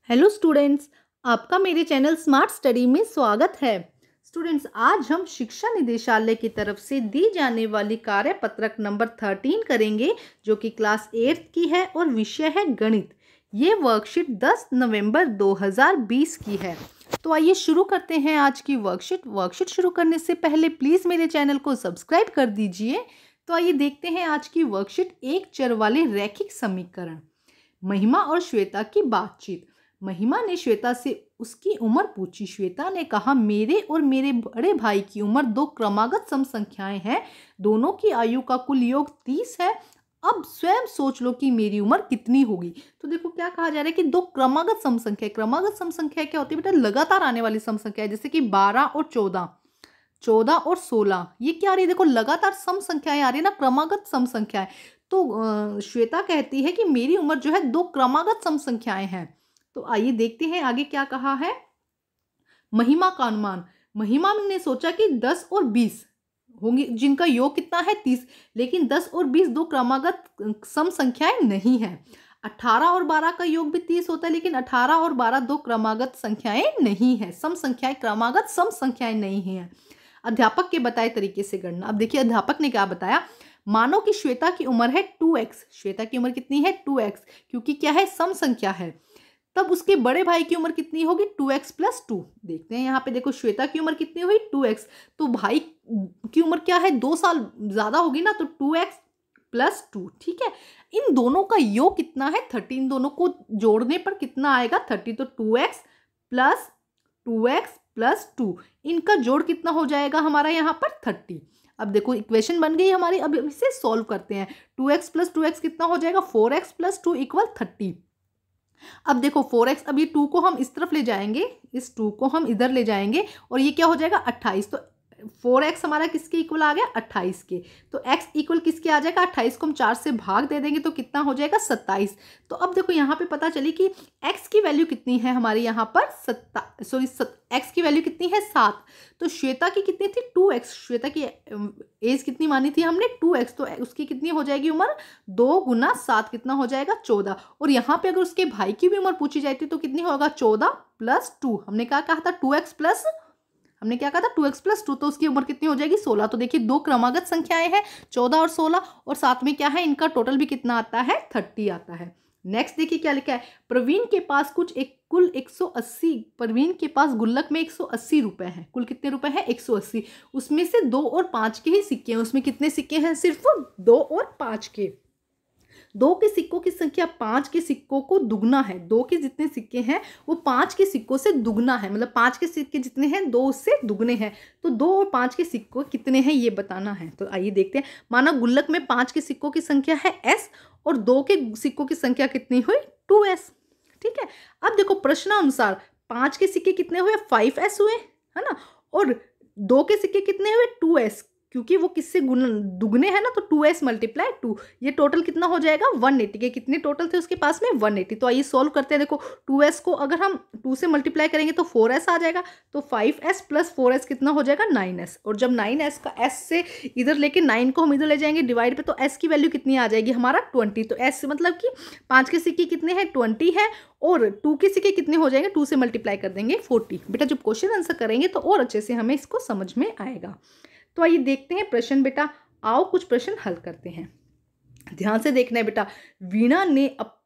Hello students, आपका मेरे channel smart study में स्वागत है। स्टूडेंट्स, आज हम शिक्षा निदेशालय की तरफ से दी जाने वाली कार्यपत्रक नंबर 13 करेंगे, जो कि क्लास 8 की है और विषय है गणित। ये वर्कशीट 10 नवंबर 2020 की है। तो आइए शुरू करते हैं आज की वर्कशीट शुरू करने से पहले प्लीज़ मेरे चैनल को सब्सक्राइब कर दीजिए। तो आइए देखते हैं आज की वर्कशीट। एक चर वाले रैखिक समीकरण। महिमा और श्वेता की बातचीत। महिमा ने श्वेता से उसकी उम्र पूछी। श्वेता ने कहा, मेरे और मेरे बड़े भाई की उम्र दो क्रमागत सम संख्याएं हैं। दोनों की आयु का कुल योग 30 है। अब स्वयं सोच लो कि मेरी उम्र कितनी होगी। तो देखो क्या कहा जा रहा है कि दो क्रमागत सम संख्या। क्रमागत सम संख्या क्या होती है बेटा? लगातार आने वाली सम संख्या, जैसे कि 12 और 14, 14 और 16। ये क्या आ रही है? देखो लगातार सम संख्याएं आ रही है ना, क्रमागत सम संख्याएं। तो श्वेता कहती है कि मेरी उम्र जो है दो क्रमागत सम संख्याएं हैं। तो आइए देखते हैं आगे क्या कहा है। महिमा का अनुमान। महिमा ने सोचा कि 10 और 20 होंगी, जिनका योग कितना है 30, लेकिन 10 और 20 दो क्रमागत सम संख्याएं नहीं है। 18 और 12 का योग भी 30 होता है, लेकिन 18 और 12 दो क्रमागत संख्याएं नहीं है। सम संख्याएं क्रमागत सम संख्याएं नहीं है। अध्यापक के बताए तरीके से गणना। अब देखिए अध्यापक ने क्या बताया। मानो कि श्वेता की उम्र है 2x। श्वेता की उम्र कितनी है? 2x, क्योंकि क्या है? सम संख्या है। तब उसके बड़े भाई की उम्र कितनी होगी? 2x + 2। देखते हैं यहाँ पे, देखो श्वेता की उम्र कितनी हुई? 2x। तो भाई की उम्र क्या है? 2 साल ज्यादा होगी ना, तो 2x + 2। ठीक है। इन दोनों का योग कितना है? 30। इन दोनों को जोड़ने पर कितना आएगा? 30। तो 2x + 2x + 2, इनका जोड़ कितना हो जाएगा हमारा यहाँ पर? 30। अब देखो इक्वेशन बन गई हमारी। अब इसे सॉल्व करते हैं। 2x + 2x कितना हो जाएगा? 4x + 2 = 30। अब देखो 4x, अब ये 2 को हम इस तरफ ले जाएंगे, इस 2 को हम इधर ले जाएंगे और ये क्या हो जाएगा? 28। तो 4x हमारा किसके इक्वल आ गया? 28 के। तो x इक्वल किसके आ जाएगा? 28 को हम 4 से भाग दे देंगे तो कितना हो जाएगा? 27। तो अब देखो यहाँ पे पता चली कि x की वैल्यू कितनी है हमारे यहाँ पर? x की वैल्यू कितनी है? 7। तो श्वेता की कितनी थी? 2x। श्वेता की एज कितनी मानी थी हमने? 2x। तो उसकी कितनी हो जाएगी उम्र? 2 × 7 कितना हो जाएगा? 14। और यहाँ पे अगर उसके भाई की भी उम्र पूछी जाती तो कितनी होगा? 14 + 2। हमने क्या कहा था? 2x प्लस, हमने क्या कहा था? 2x + 2। तो उसकी उम्र कितनी हो जाएगी? 16। तो देखिए दो क्रमागत संख्याएं हैं, 14 और 16, और साथ में क्या है? इनका टोटल भी कितना आता है? 30 आता है। नेक्स्ट देखिए क्या लिखा है। प्रवीण के पास कुल 180, प्रवीण के पास गुल्लक में 180 रुपए हैं। कुल कितने रुपए हैं? 180। उसमें से 2 और 5 के ही सिक्के हैं। उसमें कितने सिक्के हैं? सिर्फ 2 और 5 के। 2 के सिक्कों की संख्या 5 के सिक्कों को दुगना है। 2 के जितने सिक्के हैं वो 5 के सिक्कों से दुगना है, मतलब 5 के सिक्के जितने हैं 2 उससे दुगने हैं। तो 2 और 5 के सिक्कों कितने हैं ये बताना है। तो आइए देखते हैं। माना गुल्लक में 5 के सिक्कों की संख्या है s और 2 के सिक्कों की संख्या कितनी हुई? 2s। ठीक है। अब देखो प्रश्नानुसार 5 के सिक्के कितने हुए? 5s हुए, है ना। और 2 के सिक्के कितने हुए? 2s, क्योंकि वो किससे दुगने हैं ना, तो 2s × 2। ये टोटल कितना हो जाएगा? 180 के। कितने टोटल थे उसके पास में? 180। तो आइए सॉल्व करते हैं। देखो 2s को अगर हम 2 से मल्टीप्लाई करेंगे तो 4s आ जाएगा। तो 5s + 4s कितना हो जाएगा? 9s। और जब 9s का s से इधर लेके 9 को हम इधर ले जाएंगे डिवाइड पे, तो s की वैल्यू कितनी आ जाएगी हमारा? 20। तो s मतलब कि 5 के सिक्के कितने हैं? 20 है, और 2 के सिक्के कितने हो जाएंगे? 2 से मल्टीप्लाई कर देंगे 40। बेटा जब क्वेश्चन आंसर करेंगे तो और अच्छे से हमें इसको समझ में आएगा। तो आइए देखते हैं प्रश्न। बेटा आओ कुछ प्रश्न हल करते हैं। ध्यान से देखना है बेटा। वीणा ने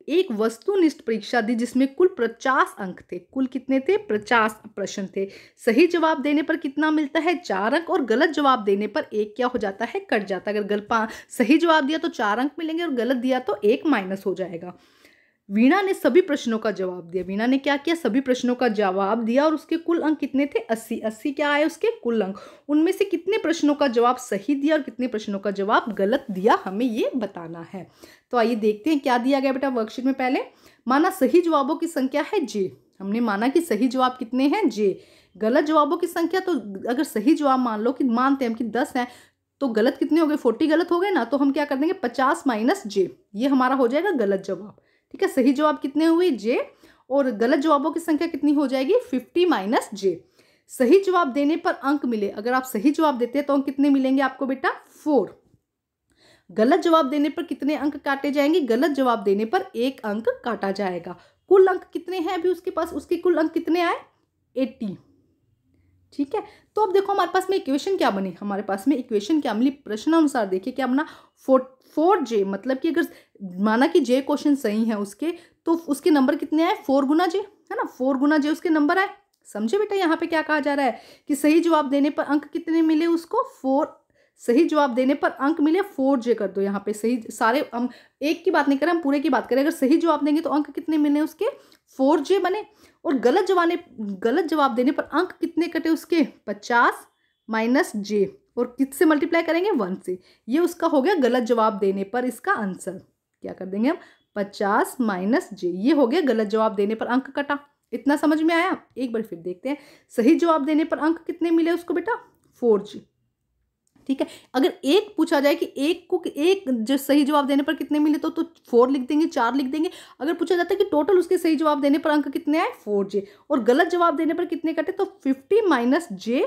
एक वस्तुनिष्ठ परीक्षा दी जिसमें कुल 50 अंक थे। कुल कितने थे? 50 प्रश्न थे। सही जवाब देने पर कितना मिलता है? 4 अंक, और गलत जवाब देने पर 1 क्या हो जाता है? कट जाता है। अगर सही जवाब दिया तो 4 अंक मिलेंगे और गलत दिया तो 1 माइनस हो जाएगा। वीणा ने सभी प्रश्नों का जवाब दिया। वीणा ने क्या किया? सभी प्रश्नों का जवाब दिया, और उसके कुल अंक कितने थे? 80। 80 क्या आए उसके कुल अंक? उनमें से कितने प्रश्नों का जवाब सही दिया और कितने प्रश्नों का जवाब गलत दिया, हमें ये बताना है। तो आइए देखते हैं क्या दिया गया बेटा वर्कशीट में। पहले माना सही जवाबों की संख्या है j। हमने माना कि सही जवाब कितने हैं? j। गलत जवाबों की संख्या, तो अगर सही जवाब मान लो कि मानते हैं हम कि 10 है, तो गलत कितने हो गए? 40 गलत हो गए ना। तो हम क्या कर देंगे? 50 - j, ये हमारा हो जाएगा गलत जवाब। ठीक है। सही जवाब कितने हुए? j, और गलत जवाबों की संख्या कितनी हो जाएगी? 50 - j। सही जवाब देने पर अंक मिले। अगर आप सही जवाब देते हैं तो अंक कितने मिलेंगे आपको बेटा? 4। गलत जवाब देने पर कितने अंक काटे जाएंगे? गलत जवाब देने पर 1 अंक काटा जाएगा। कुल अंक कितने हैं अभी उसके पास, उसके कुल अंक कितने आए 80। ठीक है, तो अब देखो हमारे पास में इक्वेशन क्या बनी, हमारे पास में इक्वेशन क्या मिली, प्रश्नानुसार देखिए क्या बना, 4J, मतलब कि अगर माना कि J क्वेश्चन सही है उसके, तो उसके नंबर कितने आए 4 गुना J, है ना, 4 गुना J उसके नंबर आए। समझे बेटा, यहाँ पे क्या कहा जा रहा है कि सही जवाब देने पर अंक कितने मिले उसको 4, सही जवाब देने पर अंक मिले 4J कर दो यहाँ पे, सही सारे हम एक की बात नहीं करें, हम पूरे की बात करें, अगर सही जवाब देंगे तो अंक कितने मिले उसके 4J बने, और गलत जवाब देने पर अंक कितने कटे उसके 50 माइनस J, और किससे मल्टीप्लाई करेंगे 1 से, ये उसका हो गया गलत जवाब देने पर इसका आंसर। क्या कर देंगे हम 50 माइनस J, ये हो गया गलत जवाब देने पर अंक कटा। इतना समझ में आया, एक बार फिर देखते हैं, सही जवाब देने पर अंक कितने मिले उसको बेटा 4G। ठीक है, अगर एक पूछा जाए कि एक जो सही जवाब देने पर कितने मिले तो 4 लिख देंगे, 4 लिख देंगे। अगर पूछा जाता है कि टोटल उसके सही जवाब देने पर अंक कितने आए 4J, और गलत जवाब देने पर कितने कटे, तो 50 माइनस J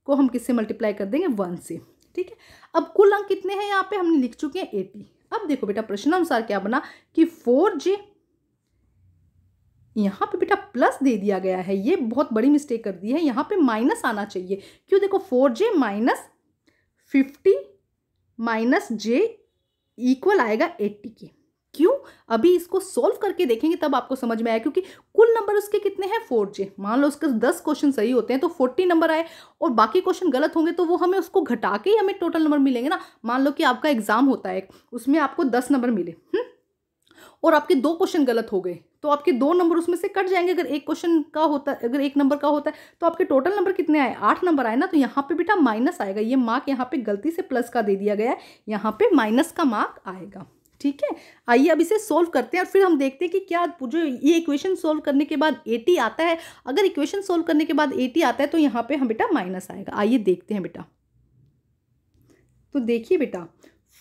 को हम किससे मल्टीप्लाई कर देंगे 1 से। ठीक है, अब कुल अंक कितने हैं यहाँ पे हमने लिख चुके हैं 80। अब देखो बेटा प्रश्नानुसार क्या बना कि 4J, यहाँ पे बेटा प्लस दे दिया गया है, ये बहुत बड़ी मिस्टेक कर दी है, यहाँ पे माइनस आना चाहिए। क्यों, देखो 4J minus 50 minus J equal आएगा 80 के। क्यों, अभी इसको सोल्व करके देखेंगे तब आपको समझ में आया, क्योंकि कुल नंबर उसके कितने हैं 4J, मान लो उसके 10 क्वेश्चन सही होते हैं तो 40 नंबर आए, और बाकी क्वेश्चन गलत होंगे तो वो हमें उसको घटा के ही हमें टोटल नंबर मिलेंगे ना। मान लो कि आपका एग्जाम होता है, उसमें आपको 10 नंबर मिले, और आपके 2 क्वेश्चन गलत हो गए, तो आपके 2 नंबर उसमें से कट जाएंगे। अगर एक क्वेश्चन का होता है, अगर 1 नंबर का होता है तो आपके टोटल नंबर कितने आए 8 नंबर आए ना, तो यहाँ पे बेटा माइनस आएगा। ये मार्क यहाँ पे गलती से प्लस का दे दिया गया है, यहाँ पे माइनस का मार्क आएगा। ठीक है, आइए अब इसे सोल्व करते हैं और फिर हम देखते हैं कि क्या जो ये इक्वेशन सोल्व करने के बाद 80 आता है, अगर इक्वेशन सोल्व करने के बाद 80 आता है तो यहाँ पे हम बेटा माइनस आएगा। आइए देखते हैं बेटा, तो देखिए बेटा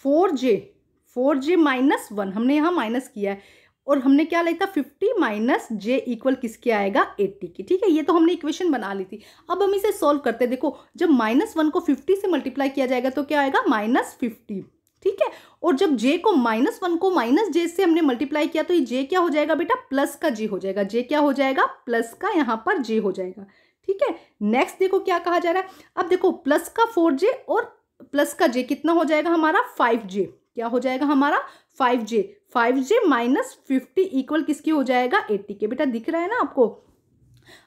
4J माइनस 1 हमने यहाँ माइनस किया है, और हमने क्या लिखा 50 माइनस J इक्वल किसके आएगा 80 की। ठीक है, ये तो हमने इक्वेशन बना ली थी। अब हम इसे सॉल्व करते हैं। देखो जब -1 को 50 से मल्टीप्लाई किया जाएगा तो क्या आएगा -50। ठीक है, और जब J को -1 को -J से हमने मल्टीप्लाई किया तो ये J क्या हो जाएगा बेटा प्लस का J हो जाएगा। J क्या हो जाएगा प्लस का यहाँ पर J हो जाएगा। ठीक है, नेक्स्ट देखो क्या कहा जा रहा है। अब देखो प्लस का 4J और प्लस का J कितना हो जाएगा हमारा 5J। क्या हो जाएगा हमारा 5J माइनस 50 इक्वल किसकी हो जाएगा 80 के। बेटा दिख रहा है ना आपको।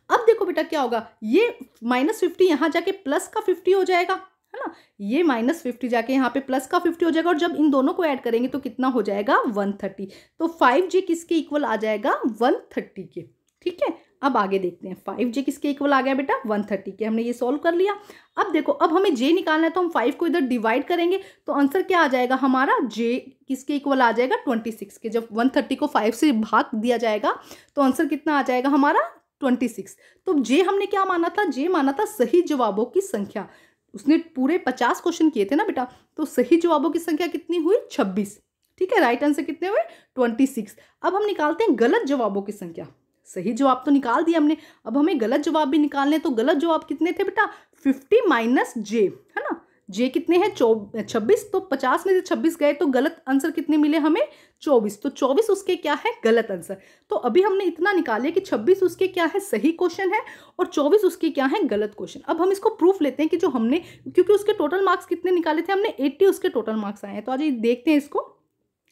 अब देखो बेटा क्या होगा, ये -50 यहाँ जाके प्लस का 50 हो जाएगा, है ना, ये -50 जाके यहाँ पे प्लस का 50 हो जाएगा, और जब इन दोनों को ऐड करेंगे तो कितना हो जाएगा 130। तो 5J किसके इक्वल आ जाएगा 130 के। ठीक है, अब आगे देखते हैं 5J किसके इक्वल आ गया बेटा 130 के। हमने ये सॉल्व कर लिया। अब देखो अब हमें J निकालना है तो हम 5 को इधर डिवाइड करेंगे तो आंसर क्या आ जाएगा हमारा J किसके इक्वल आ जाएगा 26 के। जब 130 को 5 से भाग दिया जाएगा तो आंसर कितना आ जाएगा हमारा 26। तो J हमने क्या माना था, J माना था सही जवाबों की संख्या। उसने पूरे 50 क्वेश्चन किए थे ना बेटा, तो सही जवाबों की संख्या कितनी हुई 26। ठीक है, राइट आंसर कितने हुए 26। अब हम निकालते हैं गलत जवाबों की संख्या। सही जवाब तो निकाल दिया हमने, अब हमें गलत जवाब भी निकालने। तो गलत जवाब कितने थे बेटा 50 माइनस J, है ना, J कितने हैं 26, तो 50 में से 26 गए तो गलत आंसर कितने मिले हमें 24। तो 24 उसके क्या है गलत आंसर। तो अभी हमने इतना निकाले कि 26 उसके क्या है सही क्वेश्चन है और 24 उसके क्या है गलत क्वेश्चन। अब हम इसको प्रूफ लेते हैं कि जो हमने, क्योंकि उसके टोटल मार्क्स कितने निकाले थे हमने 80 उसके टोटल मार्क्स आए हैं। तो आज देखते हैं इसको।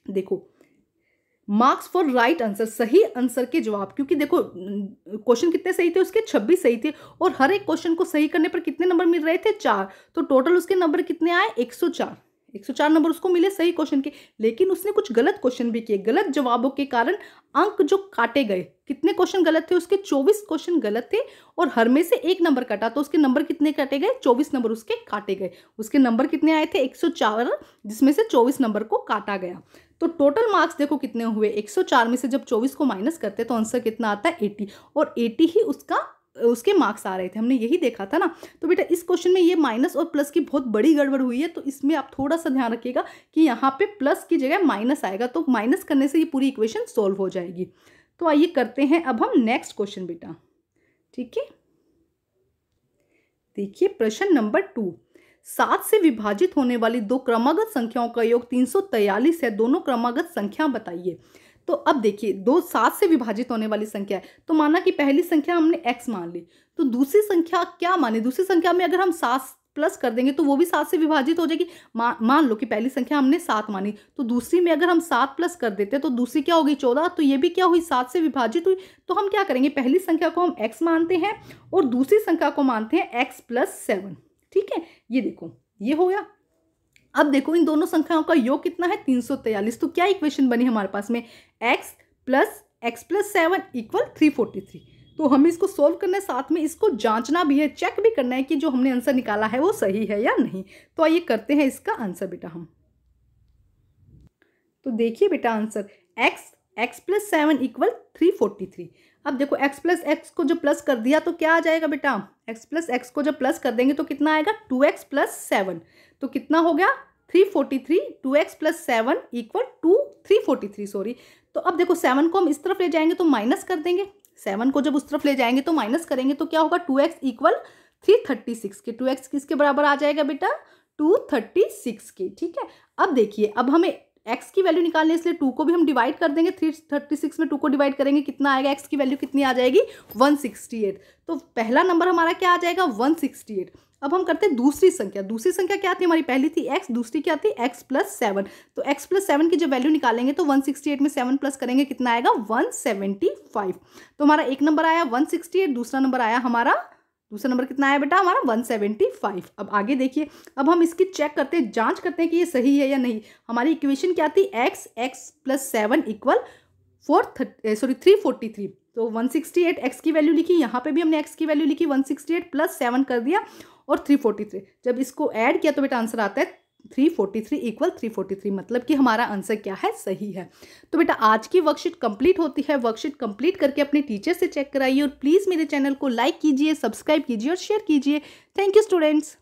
देखो मार्क्स फॉर राइट आंसर, सही आंसर के जवाब, क्योंकि देखो क्वेश्चन कितने सही थे उसके 26 सही थे, और हर एक क्वेश्चन को सही करने पर कितने नंबर मिल रहे थे 4। तो टोटल उसके नंबर कितने आए 104 नंबर उसको मिले सही क्वेश्चन के। लेकिन उसने कुछ गलत क्वेश्चन भी किए, गलत जवाबों के कारण अंक जो काटे गए, कितने क्वेश्चन गलत थे उसके 24 क्वेश्चन गलत थे, और हर में से एक नंबर कटा तो उसके नंबर कितने काटे गए 24 नंबर उसके काटे गए। उसके नंबर कितने आए थे 104, जिसमें से 24 नंबर को काटा गया। तो टोटल मार्क्स देखो कितने हुए 104 में से जब 24 को माइनस करते हैं तो आंसर कितना आता है 80, और 80 ही उसके मार्क्स आ रहे थे, हमने यही देखा था ना। तो बेटा इस क्वेश्चन में ये माइनस और प्लस की बहुत बड़ी गड़बड़ हुई है, तो इसमें आप थोड़ा सा ध्यान रखिएगा कि यहाँ पे प्लस की जगह माइनस आएगा, तो माइनस करने से ये पूरी इक्वेशन सोल्व हो जाएगी। तो आइए करते हैं अब हम नेक्स्ट क्वेश्चन बेटा। ठीक है, देखिए प्रश्न नंबर 2, 7 से विभाजित होने वाली दो क्रमागत संख्याओं का योग 343 है, दोनों क्रमागत संख्या बताइए। तो अब देखिए, दो 7 से विभाजित होने वाली संख्या है, तो माना कि पहली संख्या हमने x मान ली, तो दूसरी संख्या क्या माने, दूसरी संख्या में अगर हम 7 प्लस कर देंगे तो वो भी 7 से विभाजित हो जाएगी। मान लो कि पहली संख्या हमने 7 मानी, तो दूसरी में अगर हम 7 प्लस कर देते तो दूसरी क्या होगी 14, तो ये भी क्या हुई 7 से विभाजित हुई। तो हम क्या करेंगे, पहली संख्या को हम x मानते हैं और दूसरी संख्या को मानते हैं x प्लस 7। ठीक है, ये देखो ये हो गया। अब देखो इन दोनों संख्याओं का योग कितना है 343। तो क्या इक्वेशन बनी हमारे पास में, x प्लस 7 इक्वल 343। तो हमें इसको सोल्व करना है, साथ में इसको जांचना भी है, चेक भी करना है कि जो हमने आंसर निकाला है वो सही है या नहीं। तो आइए करते हैं इसका आंसर बेटा हम। तो देखिए बेटा आंसर x प्लस 7 इक्वल 343। अब देखो x प्लस एक्स को जब प्लस कर दिया तो क्या आ जाएगा बेटा, x प्लस एक्स को जब प्लस कर देंगे तो कितना आएगा 2x प्लस 7। तो कितना हो गया 343, 2x plus 7 equal to 343 sorry. तो अब देखो 7 को हम इस तरफ ले जाएंगे तो माइनस कर देंगे, 7 को जब उस तरफ ले जाएंगे तो माइनस करेंगे तो क्या होगा 2x इक्वल 336 के। 2x किसके बराबर आ जाएगा बेटा 236 के। ठीक है, अब देखिए अब हमें x की वैल्यू निकालने, इसलिए 2 को भी हम डिवाइड कर देंगे, 336 में 2 को डिवाइड करेंगे कितना आएगा, x की वैल्यू कितनी आ जाएगी 168। तो पहला नंबर हमारा क्या आ जाएगा 168। अब हम करते हैं दूसरी संख्या। दूसरी संख्या क्या थी हमारी, पहली थी x, दूसरी क्या थी x प्लस 7। तो x प्लस 7 की जब वैल्यू निकालेंगे तो 168 में 7 प्लस करेंगे कितना आएगा 175। तो हमारा एक नंबर आया 168, दूसरा नंबर आया हमारा, दूसरा नंबर कितना आया बेटा हमारा 175। अब आगे देखिए, अब हम इसकी चेक करते हैं, जांच करते हैं कि ये सही है या नहीं। हमारी इक्वेशन क्या थी x प्लस 7 इक्वल 343। तो 168 x की वैल्यू लिखी, यहाँ पे भी हमने x की वैल्यू लिखी, 168 प्लस 7 कर दिया और 343। जब इसको ऐड किया तो बेटा आंसर आता है 343 इक्वल 343, मतलब कि हमारा आंसर क्या है सही है। तो बेटा आज की वर्कशीट कंप्लीट होती है। वर्कशीट कंप्लीट करके अपने टीचर से चेक कराइए और प्लीज़ मेरे चैनल को लाइक कीजिए, सब्सक्राइब कीजिए और शेयर कीजिए। Thank you students.